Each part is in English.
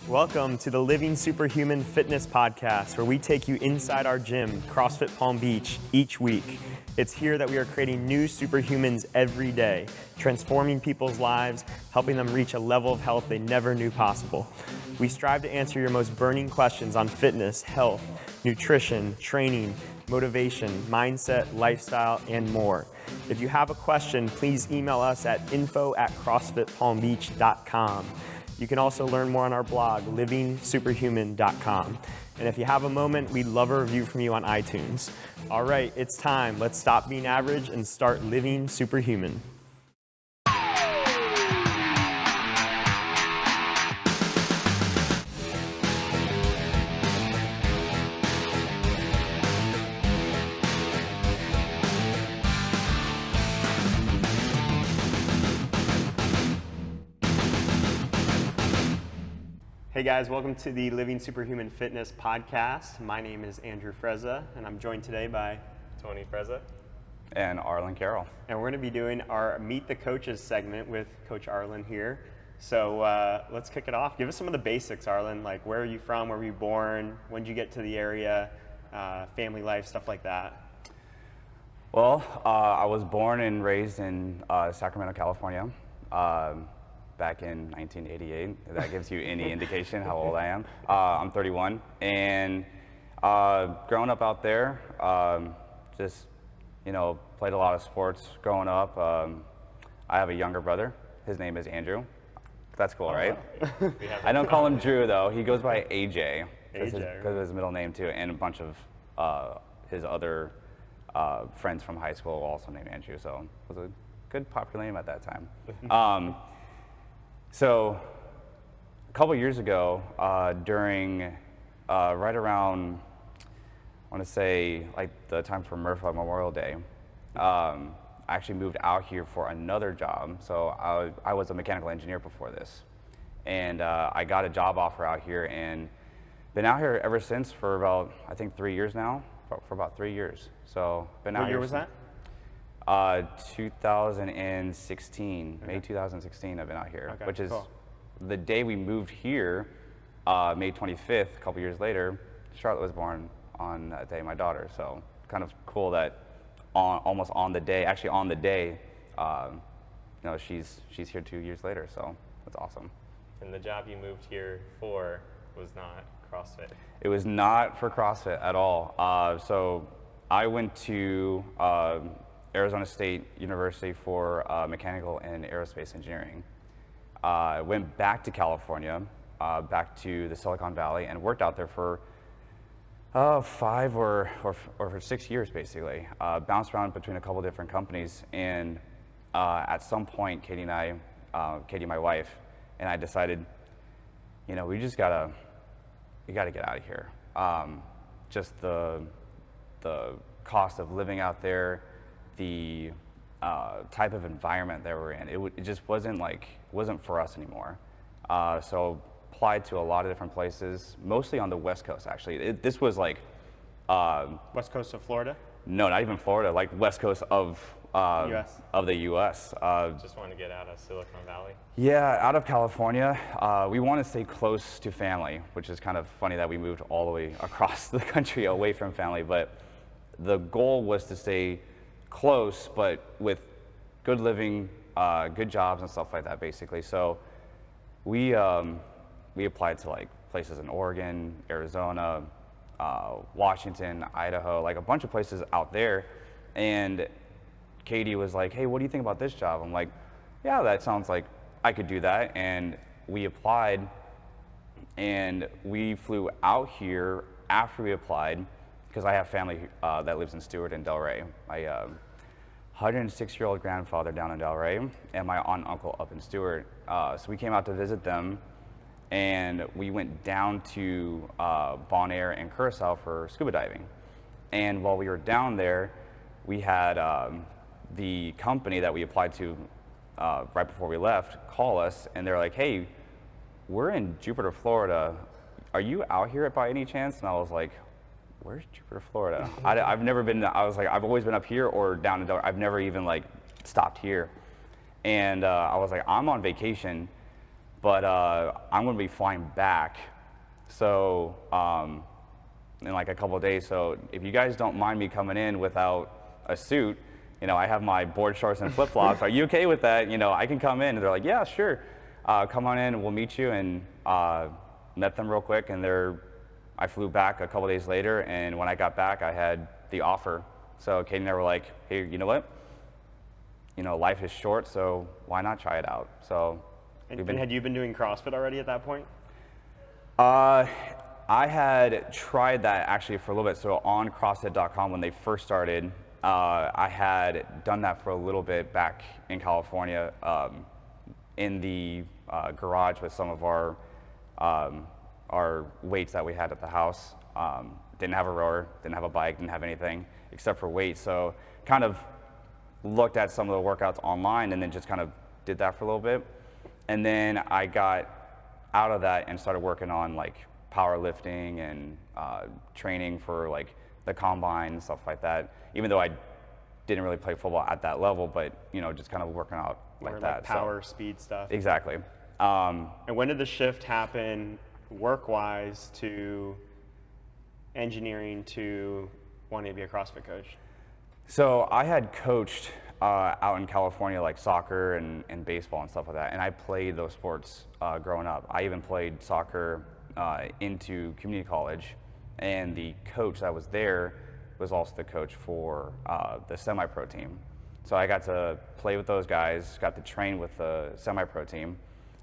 Welcome to the Living Superhuman Fitness Podcast, where we take you inside our gym, CrossFit Palm Beach, each week. It's here that we are creating new superhumans every day, transforming people's lives, helping them reach a level of health they never knew possible. We strive to answer your most burning questions on fitness, health, nutrition, training, motivation, mindset, lifestyle, and more. If you have a question, please email us at info@crossfitpalmbeach.com. You can also learn more on our blog, livingsuperhuman.com. And if you have a moment, we'd love a review from you on iTunes. All right, it's time. Let's stop being average and start living superhuman. Hey guys, welcome to the Living Superhuman Fitness Podcast. My name is Andrew Frezza, and I'm joined today by Tony Frezza and Arlan Carroll. And we're going to be doing our Meet the Coaches segment with Coach Arlan here. So let's kick it off. Give us some of the basics, Arlan. Like, where are you from? Where were you born? When did you get to the area? Family life, stuff like that. Well, I was born and raised in Sacramento, California. Back in 1988, if that gives you any indication how old I am. I'm 31, and growing up out there, just, played a lot of sports growing up. I have a younger brother. His name is Andrew. That's cool, right? I don't call him Drew, though. He goes by AJ, because of his middle name, too, and a bunch of his other friends from high school also named Andrew, so it was a good popular name at that time. So a couple years ago, during right around, I want to say like the time for Murphy Memorial Day, I actually moved out here for another job. So I was a mechanical engineer before this, and I got a job offer out here and been out here ever since for about, I think, 3 years now, for about 3 years. So been out What here. year was that? 2016, May 2016, I've been out here, which is cool. The day we moved here, May 25th, a couple years later, Charlotte was born on that day, my daughter. So kind of cool that almost on the day, she's here 2 years later. So that's awesome. And the job you moved here for was not CrossFit. It was not for CrossFit at all. So I went to Arizona State University for mechanical and aerospace engineering. Went back to California, back to the Silicon Valley, and worked out there for 5 or 6 years, basically. Bounced around between a couple different companies, and at some point, Katie, my wife, and I decided, we gotta get out of here. Just the cost of living out there, the type of environment that we're in, it just wasn't for us anymore. So applied to a lot of different places, mostly on the West Coast, actually. This was like West Coast of Florida? No, not even Florida, like West Coast of US. Of the U.S. Just want to get out of Silicon Valley. Yeah, out of California. We want to stay close to family, which is kind of funny that we moved all the way across the country away from family, but the goal was to stay close, but with good living, good jobs and stuff like that, basically. So we applied to like places in Oregon, Arizona, Washington, Idaho, like a bunch of places out there. And Katie was like, "Hey, what do you think about this job?" I'm like, "Yeah, that sounds like I could do that." And we applied, and we flew out here after we applied, because I have family that lives in Stewart and Delray. My 106-year-old grandfather down in Delray, and my aunt and uncle up in Stewart. So we came out to visit them, and we went down to Bonaire and Curacao for scuba diving. And while we were down there, we had the company that we applied to right before we left call us, and they're like, "Hey, we're in Jupiter, Florida. Are you out here by any chance?" And I was like, "Where's Jupiter, Florida?" I've never been. I was like, I've always been up here or down in Delaware. I've never even stopped here. And I was like, I'm on vacation but I'm going to be flying back. So in like a couple of days. So if you guys don't mind me coming in without a suit, I have my board shorts and flip flops. Are you okay with that? I can come in. And they're like, yeah, sure. Come on in and we'll meet you. And met them real quick. And I flew back a couple of days later. And when I got back, I had the offer. So Katie and I were like, hey, you know what? Life is short, so why not try it out? So. And had you been doing CrossFit already at that point? I had tried that actually for a little bit. So on CrossFit.com, when they first started, I had done that for a little bit back in California, in the garage with some of our weights that we had at the house. Didn't have a rower, didn't have a bike, didn't have anything except for weights. So kind of looked at some of the workouts online and then just kind of did that for a little bit. And then I got out of that and started working on like powerlifting and training for like the combine and stuff like that. Even though I didn't really play football at that level, but just kind of working out like that. Power, speed stuff. Exactly. And when did the shift happen work-wise to engineering to wanting to be a CrossFit coach? So I had coached out in California, like soccer and baseball and stuff like that. And I played those sports growing up. I even played soccer into community college. And the coach that was there was also the coach for the semi-pro team. So I got to play with those guys, got to train with the semi-pro team,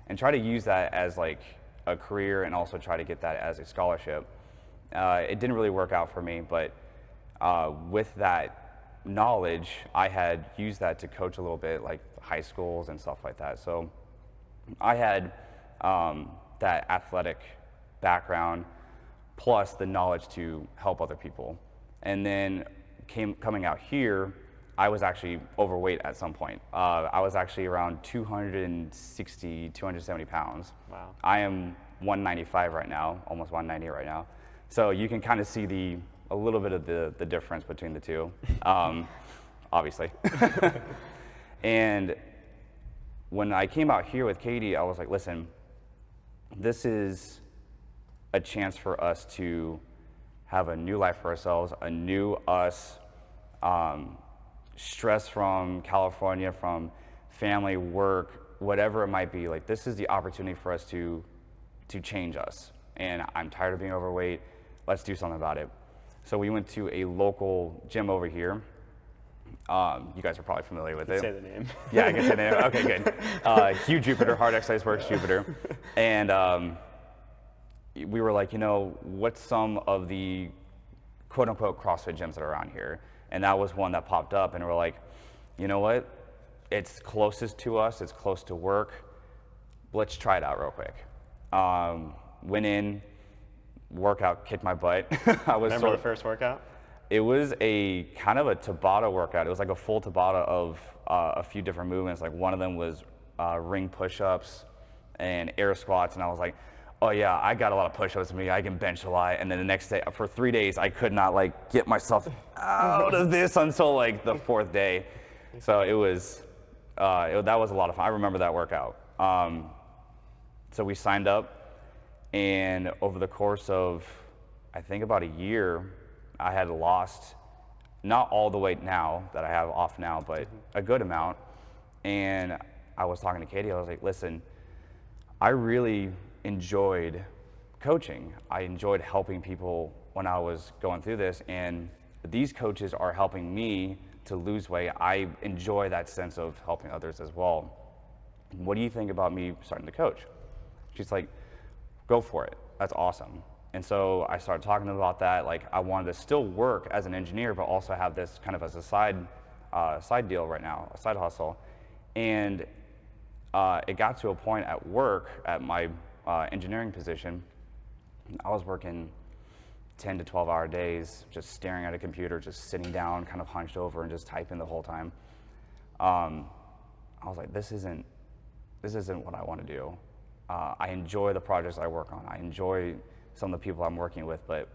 and try to use that as like a career and also try to get that as a scholarship. It didn't really work out for me, but with that knowledge, I had used that to coach a little bit, like high schools and stuff like that. So I had that athletic background plus the knowledge to help other people. And then coming out here, I was actually overweight at some point. I was actually around 260, 270 pounds. Wow. I am 195 right now, almost 190 right now. So you can kind of see a little bit of the difference between the two, obviously. And when I came out here with Katie, I was like, listen, this is a chance for us to have a new life for ourselves, a new us, stress from California, from family, work, whatever it might be. Like, this is the opportunity for us to change us. And I'm tired of being overweight. Let's do something about it. So we went to a local gym over here. You guys are probably familiar with it. Say the name. Yeah, I can say the name. Okay, good. Hugh Jupiter, Hard Exercise Works Jupiter. And we were like, what's some of the quote unquote CrossFit gyms that are around here? And that was one that popped up, and we're like, you know what? It's closest to us, it's close to work. Let's try it out real quick. Went in, workout, kicked my butt. Remember the first workout? It was a kind of a Tabata workout. It was like a full Tabata of a few different movements. Like one of them was ring push-ups and air squats, and I was like, oh yeah, I got a lot of push-ups in me, I can bench a lot. And then the next day, for 3 days, I could not like get myself out of this until like the 4th day. So it was, that was a lot of fun. I remember that workout. So we signed up, and over the course of, I think about a year, I had lost, not all the weight now that I have off now, but a good amount. And I was talking to Katie, I was like, listen, I really enjoyed coaching. I enjoyed helping people when I was going through this, and these coaches are helping me to lose weight. I enjoy that sense of helping others as well. What do you think about me starting to coach? She's like, go for it. That's awesome. And so I started talking about that. Like, I wanted to still work as an engineer, but also have this kind of as a side deal right now, a side hustle. And it got to a point at work, at my engineering position, I was working 10 to 12 hour days, just staring at a computer, just sitting down, kind of hunched over and just typing the whole time. I was like, this isn't what I want to do. I enjoy the projects I work on. I enjoy some of the people I'm working with, but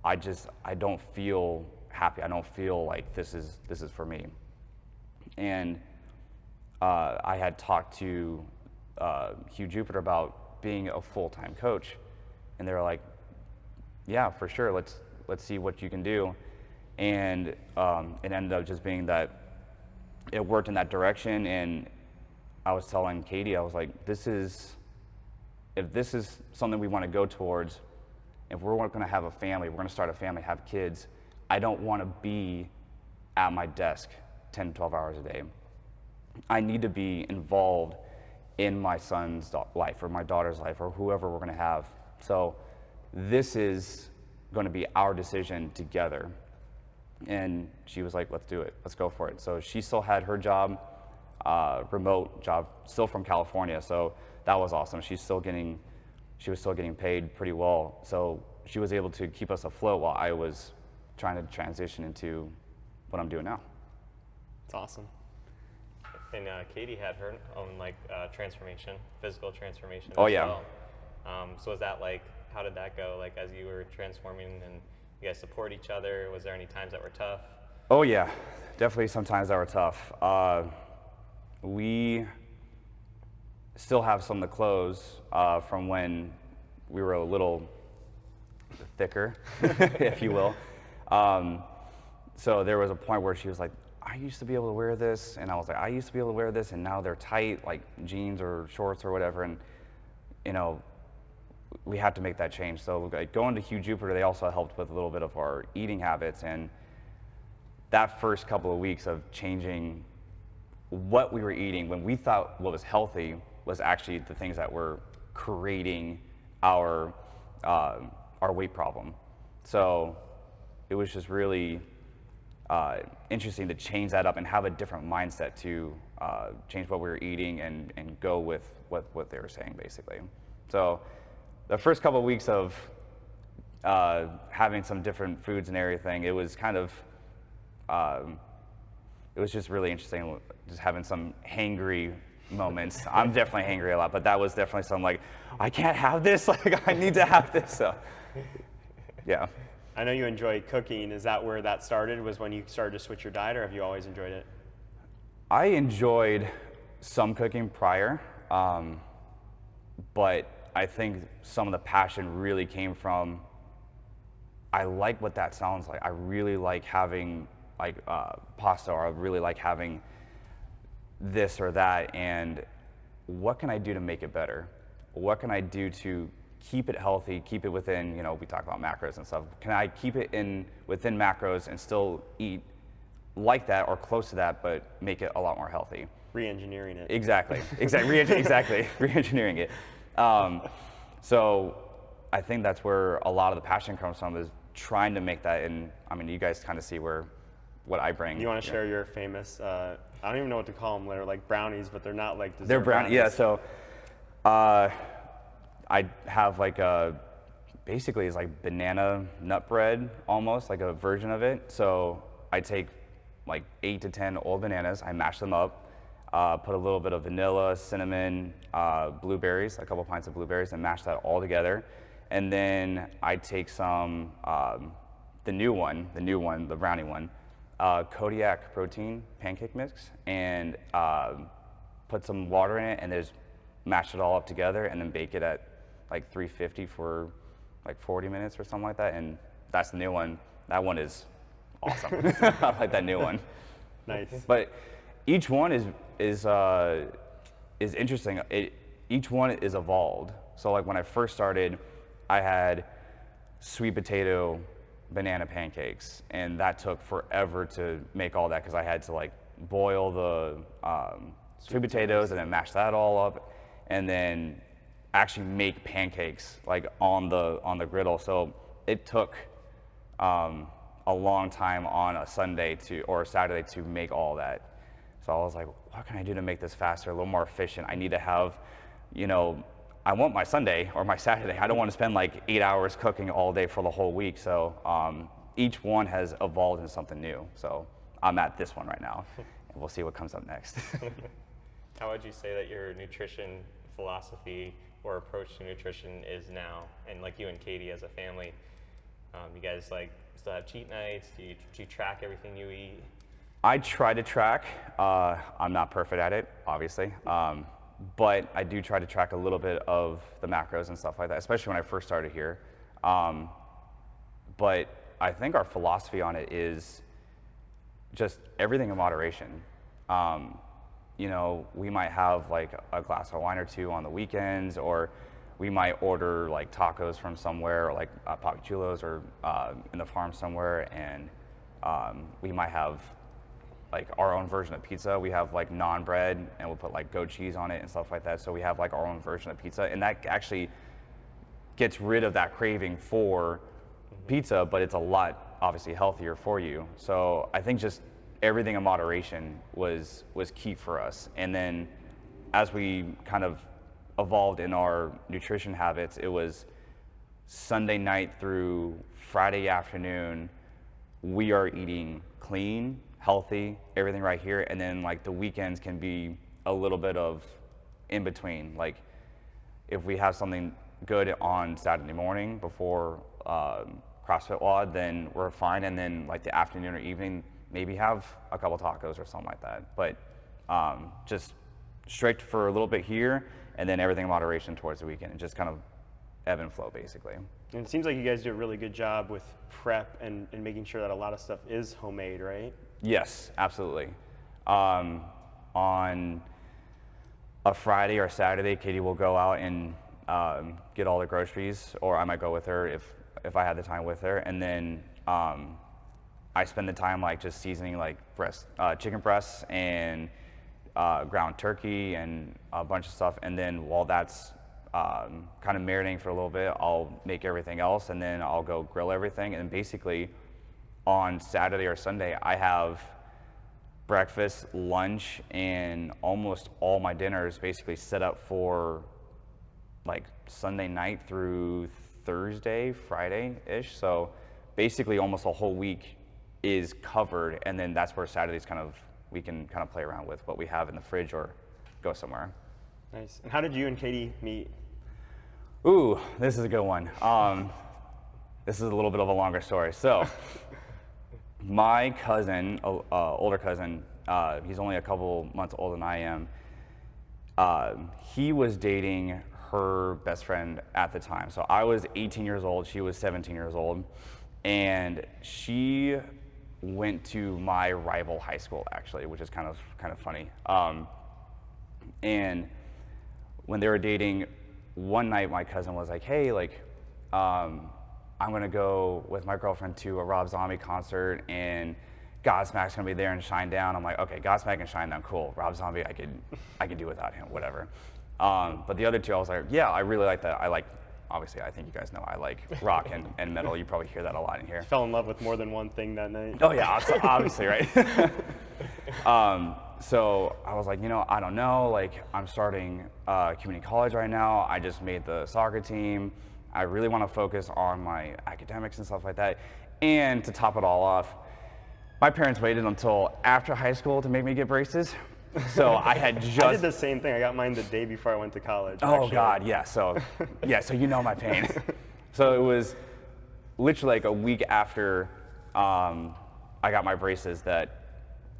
I don't feel happy. I don't feel like this is for me. And I had talked to Hugh Jupiter about being a full-time coach, and they were like, yeah, for sure, let's see what you can do. And it ended up just being that it worked in that direction. And I was telling Katie, I was like, if this is something we want to go towards, if we're going to have a family, we're going to start a family, have kids, I don't want to be at my desk 10 to 12 hours a day. I need to be involved in my son's life or my daughter's life or whoever we're going to have. So this is going to be our decision together. And she was like, let's do it. Let's go for it. So she still had her job, remote job, still from California. So that was awesome. She was still getting paid pretty well. So she was able to keep us afloat while I was trying to transition into what I'm doing now. It's awesome. And Katie had her own transformation, physical transformation. Oh, as yeah. Well. So was that how did that go? As you were transforming, and you guys support each other? Was there any times that were tough? Oh yeah, definitely some times that were tough. We still have some of the clothes from when we were a little thicker, if you will. So there was a point where she was like, I used to be able to wear this, and I was like, I used to be able to wear this, and now they're tight, like jeans or shorts or whatever, and we had to make that change. So going to Hugh Jupiter, they also helped with a little bit of our eating habits, and that first couple of weeks of changing what we were eating when we thought what was healthy was actually the things that were creating our weight problem. So it was just really interesting to change that up and have a different mindset to change what we were eating and go with what they were saying, basically. So the first couple of weeks of having some different foods and everything, it was kind of, it was just really interesting, just having some hangry moments. I'm definitely hangry a lot, but that was definitely some I can't have this, I need to have this, so, yeah. I know you enjoy cooking. Is that where that started, was when you started to switch your diet, or have you always enjoyed it? I enjoyed some cooking prior, but I think some of the passion really came from, I like what that sounds like. I really like having pasta, or I really like having this or that, and what can I do to make it better? What can I do to keep it healthy, keep it within, we talk about macros and stuff. Can I keep it within macros and still eat like that or close to that, but make it a lot more healthy? Re-engineering it. Exactly. Re-engineering it. So I think that's where a lot of the passion comes from, is trying to make that. And I mean, you guys kind of see what I bring. You want to share your famous, I don't even know what to call them. They're like brownies, but they're not like dessert They're brownies. Yeah. So I have basically it's like banana nut bread, almost like a version of it. So I take 8 to 10 old bananas, I mash them up, put a little bit of vanilla, cinnamon, blueberries, a couple pints of blueberries, and mash that all together. And then I take some, the brownie one, Kodiak protein pancake mix, and put some water in it, and just mash it all up together, and then bake it at 350 for 40 minutes or something like that. And that's the new one. That one is awesome. I like that new one. Nice. But each one is interesting. Each one is evolved. So when I first started, I had sweet potato banana pancakes, and that took forever to make all that, because I had to boil the sweet potatoes and then mash that all up, and then actually make pancakes on the griddle. So it took a long time on a Sunday or a Saturday to make all that. So I was like, what can I do to make this faster, a little more efficient? I need to have, I want my Sunday or my Saturday. I don't want to spend 8 hours cooking all day for the whole week. So each one has evolved into something new. So I'm at this one right now, and we'll see what comes up next. How would you say that your nutrition philosophy or approach to nutrition is now? And you and Katie as a family, you guys still have cheat nights? Do you track everything you eat? I try to track. I'm not perfect at it, obviously. But I do try to track a little bit of the macros and stuff like that, especially when I first started here. But I think our philosophy on it is just everything in moderation. You know, we might have like a glass of wine or two on the weekends, or we might order like tacos from somewhere, or like papichulos, or in the farm somewhere, and we might have like our own version of pizza. We have like naan bread, and we'll put like goat cheese on it and stuff like that. So we have like our own version of pizza, and that actually gets rid of that craving for pizza, but it's a lot obviously healthier for you. So I think just everything in moderation was key for us. And then as we kind of evolved in our nutrition habits, it was Sunday night through Friday afternoon, we are eating clean, healthy, everything right here. And then like the weekends can be a little bit of in between. Like if we have something good on Saturday morning before CrossFit WOD, then we're fine. And then like the afternoon or evening, maybe have a couple tacos or something like that. But just strict for a little bit here, and then everything in moderation towards the weekend, and just kind of ebb and flow basically. And it seems like you guys do a really good job with prep and making sure that a lot of stuff is homemade, right? Yes, absolutely. On a Friday or Saturday, Katie will go out and get all the groceries, or I might go with her if I had the time with her, and then I spend the time like just seasoning like chicken breasts and ground turkey and a bunch of stuff, and then while that's kind of marinating for a little bit, I'll make everything else, and then I'll go grill everything. And basically on Saturday or Sunday, I have breakfast, lunch, and almost all my dinners basically set up for like Sunday night through Thursday, Friday-ish. So basically almost a whole week is covered, and then that's where Saturdays we can kind of play around with what we have in the fridge or go somewhere. Nice. And how did you and Katie meet? Ooh, this is a good one. This is a little bit of a longer story. So my cousin, older cousin, he's only a couple months older than I am. He was dating her best friend at the time. So I was 18 years old, she was 17 years old, and she went to my rival high school actually, which is kind of funny. And when they were dating, one night my cousin was like, hey, like, I'm gonna go with my girlfriend to a Rob Zombie concert, and Godsmack's gonna be there and Shinedown. I'm like, okay, Godsmack and Shinedown, cool. Rob Zombie, I could do without him, whatever. But the other two, I was like, yeah, I really like that. Obviously, I think you guys know I like rock and metal. You probably hear that a lot in here. Fell in love with more than one thing that night. Oh yeah, obviously, right? So I was like, I don't know, like I'm starting community college right now. I just made the soccer team. I really want to focus on my academics and stuff like that. And to top it all off, my parents waited until after high school to make me get braces. So I had just... I did the same thing. I got mine the day before I went to college. Oh actually. God, yeah. So you know my pain. So it was literally like a week after I got my braces that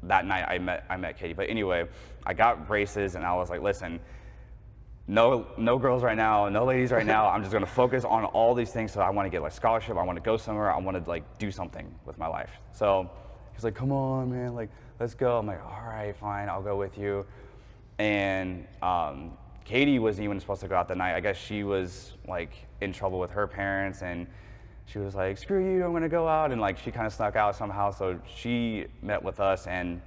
night I met Katie. But anyway, I got braces and I was like, listen, no girls right now, no ladies right now. I'm just gonna focus on all these things. So I want to get like scholarship. I want to go somewhere. I want to like do something with my life. So he's like, come on, man, like let's go. I'm like, all right, fine, I'll go with you. And Katie wasn't even supposed to go out that night. I guess she was like in trouble with her parents, and she was like, screw you, I'm gonna go out. And like she kind of snuck out somehow. So she met with us, and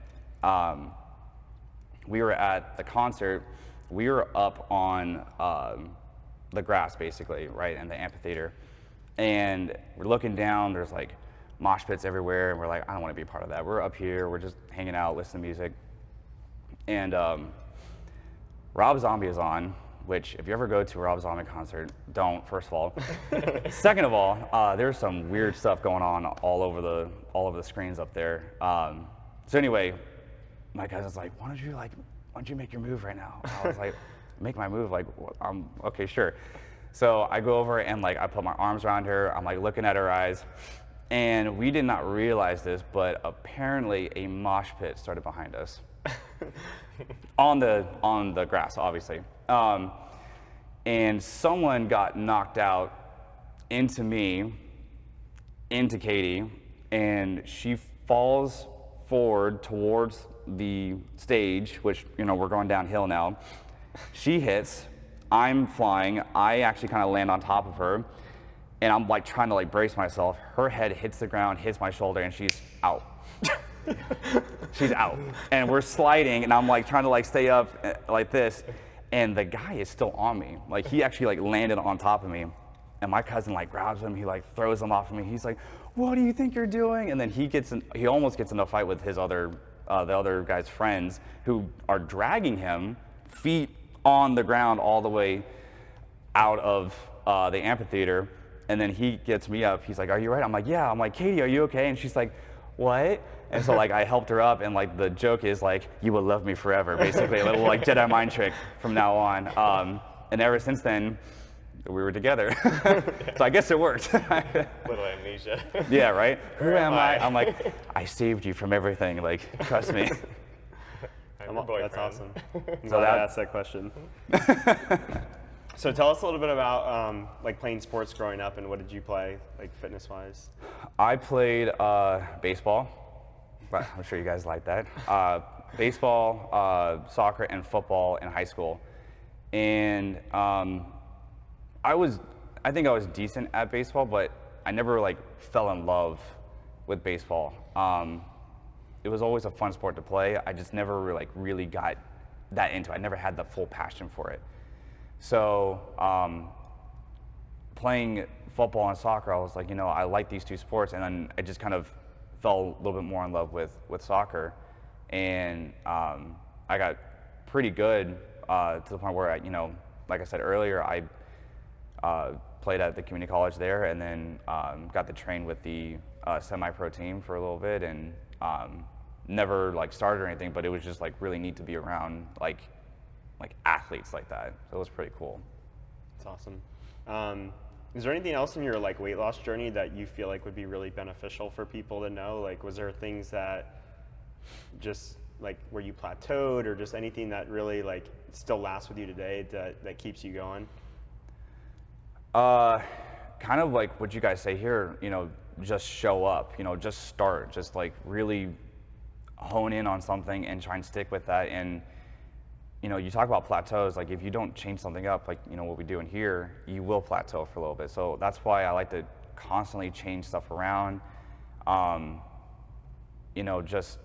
we were at the concert. We were up on the grass basically, right, in the amphitheater. And we're looking down, there's like mosh pits everywhere, and we're like, I don't want to be a part of that. We're up here, we're just hanging out, listening to music. And Rob Zombie is on, which if you ever go to a Rob Zombie concert, don't, first of all. Second of all, there's some weird stuff going on all over the screens up there. So anyway, my cousin's like, why don't you make your move right now? I was like, make my move? Like, okay, sure. So I go over and like I put my arms around her, I'm like looking at her eyes, and we did not realize this, but apparently a mosh pit started behind us. on the grass, obviously. And someone got knocked out into me, into Katie, and she falls forward towards the stage, which, you know, we're going downhill now. She hits, I'm flying, I actually kind of land on top of her, and I'm like trying to like brace myself. Her head hits the ground, hits my shoulder, and she's out. She's out. And we're sliding, and I'm like trying to like stay up like this, and the guy is still on me. Like he actually like landed on top of me, and my cousin like grabs him, he like throws him off of me. He's like, "What do you think you're doing?" And then he almost gets in a fight with his other the other guy's friends, who are dragging him feet on the ground all the way out of the amphitheater. And then he gets me up. He's like, "Are you right?" I'm like, "Yeah." I'm like, "Katie, are you okay?" And she's like, "What?" And so like I helped her up, and like the joke is like, "You will love me forever," basically a little like Jedi mind trick from now on. And ever since then, we were together. So I guess it worked. Little amnesia. Yeah, right? Who am I? I'm like, I saved you from everything. Like, trust me. I'm your boyfriend. That's awesome. I'm So glad I that- asked that question. So tell us a little bit about like playing sports growing up, and what did you play, like fitness-wise? I played baseball, but I'm sure you guys like that. Baseball, soccer, and football in high school. And I think I was decent at baseball, but I never like fell in love with baseball. It was always a fun sport to play. I just never like really got that into it. I never had the full passion for it. So playing football and soccer, I was like, you know, I like these two sports, and then I just kind of fell a little bit more in love with soccer, and I got pretty good to the point where you know, like I said earlier, I played at the community college there, and then got to train with the semi-pro team for a little bit, and never like started or anything, but it was just like really neat to be around like athletes like that. So it was pretty cool. That's awesome. Is there anything else in your like weight loss journey that you feel like would be really beneficial for people to know? Like, was there things that just like where you plateaued, or just anything that really like still lasts with you today that keeps you going? Kind of like what you guys say here, you know, just show up, you know, just start, just like really hone in on something and try and stick with that. And you know, you talk about plateaus, like if you don't change something up, like, you know, what we do in here, you will plateau for a little bit. So that's why I like to constantly change stuff around. You know, just,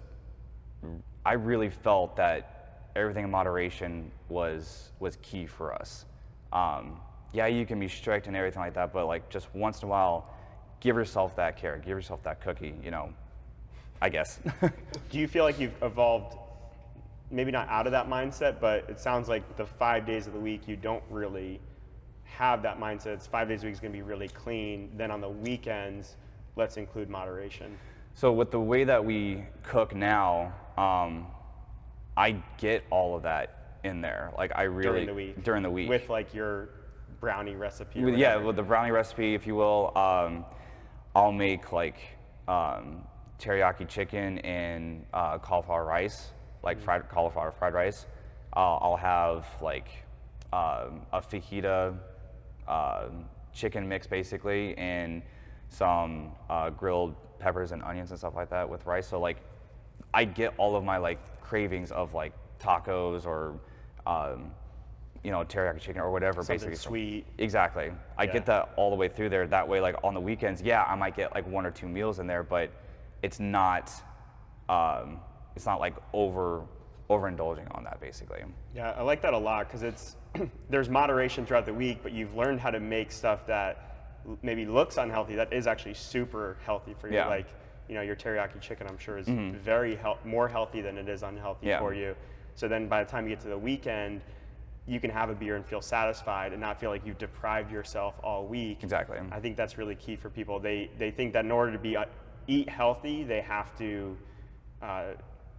I really felt that everything in moderation was key for us. Yeah, you can be strict and everything like that, but like just once in a while, give yourself that carrot, give yourself that cookie, you know, I guess. Do you feel like you've evolved, maybe not out of that mindset, but it sounds like the 5 days of the week, you don't really have that mindset. It's 5 days a week is going to be really clean. Then on the weekends, let's include moderation. So with the way that we cook now, I get all of that in there. Like I really during the week with like your brownie recipe. Yeah, with the brownie recipe, if you will. I'll make like teriyaki chicken and cauliflower rice, like fried cauliflower fried rice. I'll have like a fajita chicken mix basically, and some grilled peppers and onions and stuff like that with rice. So like I get all of my like cravings of like tacos or you know, teriyaki chicken or whatever. Something basically sweet. Exactly. I get that all the way through there. That way, like on the weekends, yeah, I might get like 1 or 2 meals in there, but it's not like overindulging on that basically. Yeah, I like that a lot because it's there's moderation throughout the week, but you've learned how to make stuff that maybe looks unhealthy that is actually super healthy for you. Yeah. Like, you know, your teriyaki chicken, I'm sure, is very more healthy than it is unhealthy for you. So then by the time you get to the weekend, you can have a beer and feel satisfied and not feel like you've deprived yourself all week. Exactly. I think that's really key for people. They think that in order to eat healthy, they have to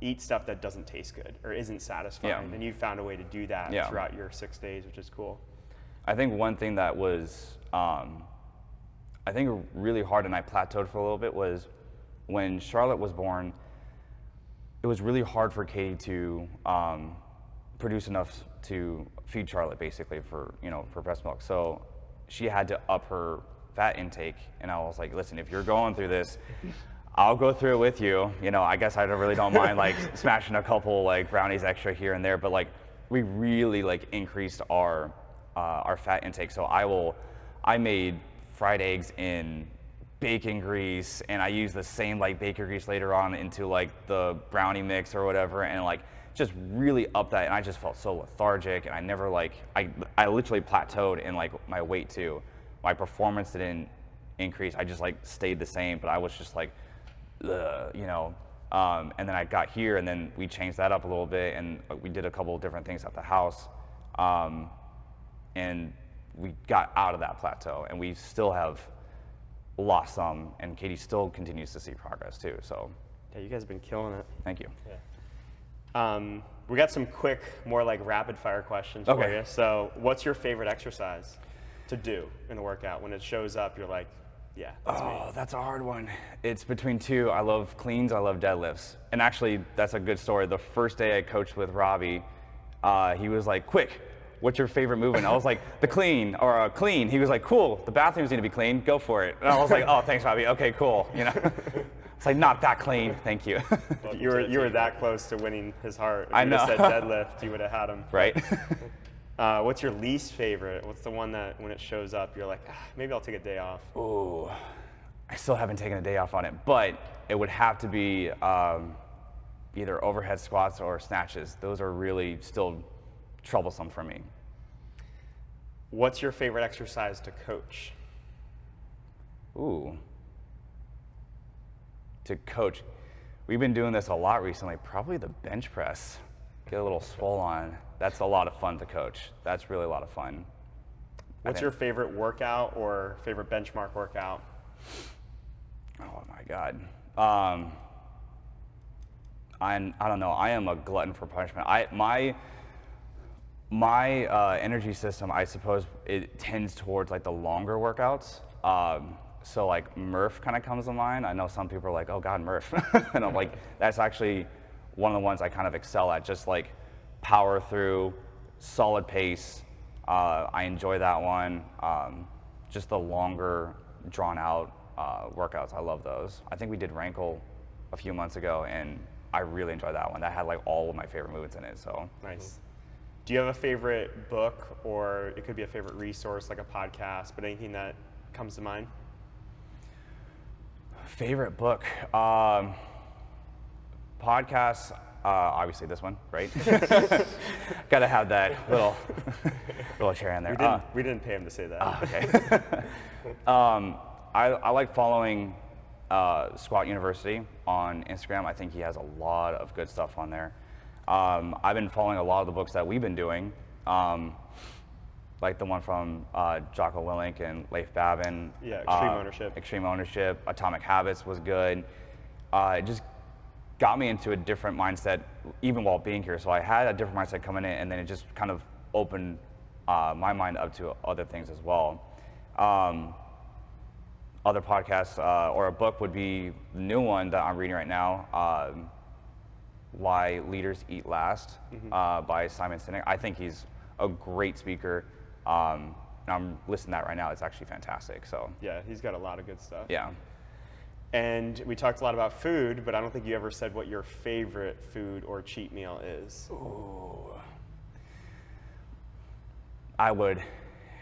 eat stuff that doesn't taste good or isn't satisfying. Yeah. And you found a way to do that throughout your 6 days, which is cool. I think one thing that was, I think really hard and I plateaued for a little bit was when Charlotte was born, it was really hard for Katie to produce enough to feed Charlotte, basically, for breast milk. So she had to up her fat intake, and I was like, listen, if you're going through this, I'll go through it with you. I guess I really don't mind like smashing a couple like brownies extra here and there, but like we really like increased our fat intake. So I made fried eggs in bacon grease, and I used the same like bacon grease later on into like the brownie mix or whatever, and like just really up that, and I just felt so lethargic, and I never like, I literally plateaued in like my weight too. My performance didn't increase, I just like stayed the same, but I was just like, ugh, and then I got here, and then we changed that up a little bit, and we did a couple of different things at the house, and we got out of that plateau, and we still have lost some, and Katie still continues to see progress too. So yeah, you guys have been killing it. thank you. Yeah. We got some quick, more like rapid fire questions for you. So what's your favorite exercise to do in the workout? When it shows up, you're like, yeah, that's me. That's a hard one. It's between two. I love cleans, I love deadlifts. And actually, that's a good story. The first day I coached with Robbie, he was like, quick, what's your favorite movement? I was like, the clean, or clean. He was like, cool, the bathrooms need to be clean, go for it. And I was like, oh, thanks, Robbie, okay, cool. It's like, not that clean, thank you. You were that close to winning his heart. If I you know. would have said deadlift, you would have had him. Right? What's your least favorite? What's the one that when it shows up, you're like, maybe I'll take a day off? Ooh, I still haven't taken a day off on it, but it would have to be either overhead squats or snatches. Those are really still troublesome for me. What's your favorite exercise to coach? Ooh. To coach. We've been doing this a lot recently, probably the bench press. Get a little swole on. That's a lot of fun to coach. That's really a lot of fun. What's your favorite workout or favorite benchmark workout? Oh my God. I don't know. I am a glutton for punishment. My energy system, I suppose, it tends towards like the longer workouts. So like Murph kind of comes to mind. I know some people are like, oh God, Murph. And I'm like, that's actually one of the ones I kind of excel at, just like power through, solid pace. I enjoy that one. Just the longer, drawn out workouts, I love those. I think we did Rankle a few months ago, and I really enjoyed that one. That had like all of my favorite movements in it, so. Nice. Do you have a favorite book, or it could be a favorite resource, like a podcast, but anything that comes to mind? Favorite book? Podcasts, obviously this one, right? Gotta have that little chair in there. We didn't pay him to say that. Okay. I like following Squat University on Instagram. I think he has a lot of good stuff on there. I've been following a lot of the books that we've been doing, like the one from Jocko Willink and Leif Babin. Yeah, Extreme Ownership. Extreme Ownership. Atomic Habits was good. It just got me into a different mindset even while being here. So I had a different mindset coming in, and then it just kind of opened my mind up to other things as well. Other podcasts or a book would be the new one that I'm reading right now, Why Leaders Eat Last, by Simon Sinek. I think he's a great speaker. And I'm listening to that right now. It's actually fantastic. So Yeah, he's got a lot of good stuff. yeah. And we talked a lot about food, but I don't think you ever said what your favorite food or cheat meal is. Ooh. I would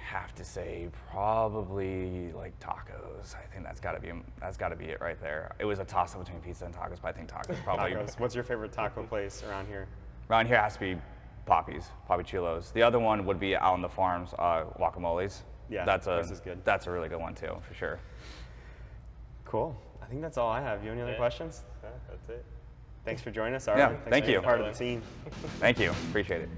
have to say probably like tacos. I think that's got to be it right there. It was a toss up between pizza and tacos, but I think tacos probably. Tacos. What's your favorite taco place around here? Around here it has to be Poppy's, Poppy Chulos. The other one would be out on the farms, Guacamoles. Yeah, that's is good. That's a really good one too, for sure. Cool. I think that's all I have. You have any other questions? Yeah, that's it. Thanks for joining us, Arlan. Yeah, Thanks thank for being you. part of the team. Thank you, appreciate it.